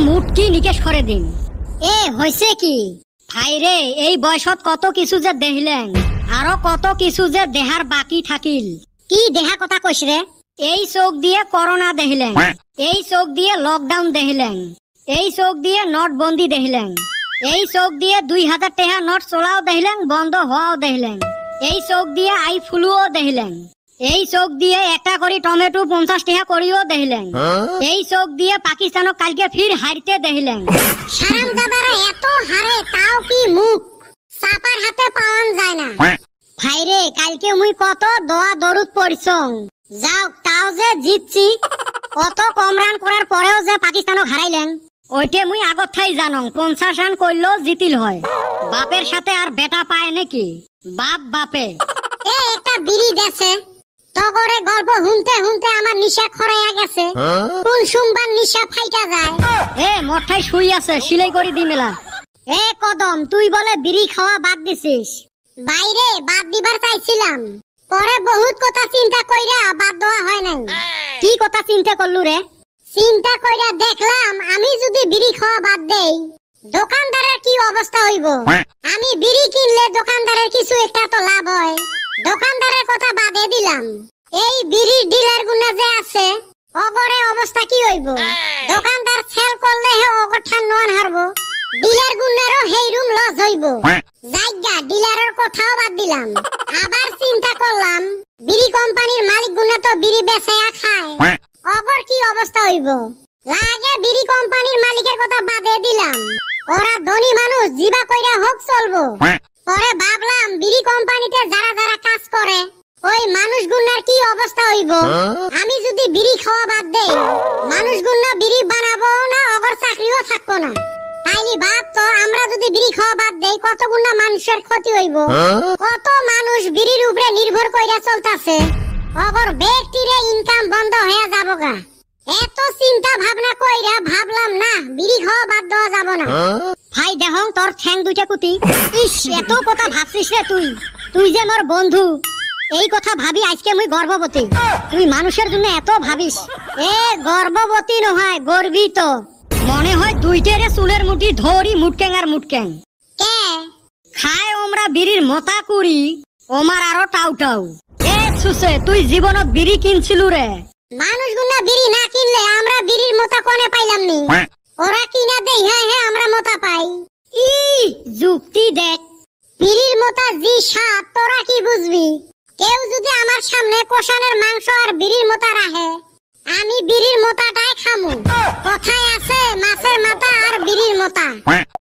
মুটকি নিকেশ করে দিন। এ হইছে কি ভাই রে, এই বয়সত কত কিছু যে দেখিলেন, আরো কত কিছু যে দেহার বাকি থাকিল। কি দেহা কথা কইস রে? এই চোখ দিয়ে করোনা দেখিলেন, এই চোখ দিয়ে লকডাউন দেখিলেন, এই চোখ দিয়ে নোটবন্দি দেখিলেন, এই চোখ দিয়ে 2000 টাকা নোট চলাও দেখিলেন, বন্ধ হওয়াও দেখিলেন, এই চোখ দিয়ে আই ফ্লুও দেখিলেন, এই চোখ দিয়ে একটা করে টমেটো 50 টাকা করিও দেখিলেন, এই চোখ দিয়ে পাকিস্তানক কালকে ফির হারতে দেখিলেন। সারাম দাদারা এত হারে তাও কি মুখ চাপার হাতে পাওয়ান যায় না। ভাইরে কালকে মুই কত দোয়া দরুদ পড়ছং, যাও তাও যে জিতছি। কত কম রান করার পরেও যে পাকিস্তানক হারাইলেন, ওইটে মুই আগত থাই জানং 50 রান করলেও জিতিল হয়। বাপের সাথে আর বেটা পায় নাকি? বাপ বাপে। এ একটা বিড়ি দেছে তগরে গল্প হুনতে হুনতে আমার নিশা খরাইয়া গেছে। কোন সুমবার নিশা ফাইটা যায়। এ মঠাই শুই আছে, সিলাই করে দি মেলা। এ কদম, তুই বলে বিড়ি খাওয়া বাদ দিছিস? বাইরে বাদ দিবার চাইছিলাম, পরে বহুত কথা চিন্তা কইরা বাদ দেওয়া হয় নাই। কি কথা চিন্তা করলু রে? চিন্তা কইরা দেখলাম আমি যদি বিড়ি খাওয়া বাদ দেই দোকানদারের কি অবস্থা হইব। আমি বিড়ি কিনলে দোকানদারের কিছু একটা তো লাভ হয়। দোকানদারের কথা বাদে দিলাম, এই বিড়ির ডিলার গুনা যে আছে অগরে অবস্থা কি হইব। দোকানদার সেল করলে হে অগঠান নন হারবো, ডিলার গুনারও হেই রুম লস হইব। জায়গা ডিলারের কথাও বাদ দিলাম। আবার চিন্তা করলাম বিড়ি কোম্পানির মালিক গুনা তো বিড়ি বেচায়া খায়, অগর কি অবস্থা হইব। লাগে বিড়ি কোম্পানির মালিকের কথা বাদে দিলাম, ওরা ধনী মানুষ জিবা কইরা হোক চলবো। পরে ভাবলাম বিড়ি কোম্পানিতে যারা যারা কাজ করে ওই মানুষগুনার কি অবস্থা হইব। আমি যদি বিড়ি খাওয়া বাদ দেই মানুষগুনা বিড়ি বানাবো না, অগর চাকরিও থাকবো না। তাইলে ভাব তো আমরা যদি বিড়ি খাওয়া বাদ দেই কতগুনা মানুষের ক্ষতি হইব। কত মানুষ বিড়ির উপরে নির্ভর কইরা চলতাছে, অগর ব্যক্তিরে ইনকাম বন্ধ হয়ে যাবগা। এত চিন্তা ভাবনা কইরা ভাবলাম না বিড়ি খাওয়া বাদ দেওয়া যাব না। ভাই দেখং তোর ঠ্যাং দুইটা কুতি। ইস, এত কথা ভাবছিস রে তুই? তুই যে মোর বন্ধু, এই কথা ভাবি আজকে মুই গর্ভবতী। তুই মানুষের জন্য এত ভাবিস। এ গর্ভবতী নহয়, গর্বিত। মনে হয় দুইটারে চুলের মুঠি ধরি মুটকেং আর মুটকেং। কে খায় ওমরা বিড়ির মতা কুড়ি, ওমার আরো টাউ টাউ। এ সুসে, তুই জীবনত বিড়ি কিনছিলু রে? মানুষগুনা বিড়ি না কিনলে আমরা বিড়ির মোতা কোনে পাইলাম নি। ওরা কিনা দেই, হ্যাঁ হ্যাঁ আমরা মোতা পাই। ই যুক্তি দেখ। বিড়ির মোতা জি স্বাদ তোরা কি বুঝবি। কেউ যদি আমার সামনে কষানের মাংস আর বিড়ির মোতা রাখে আমি বিড়ির মোতাটাই খামু। কথায় আছে মাছের মাথা আর বিড়ির মোতা।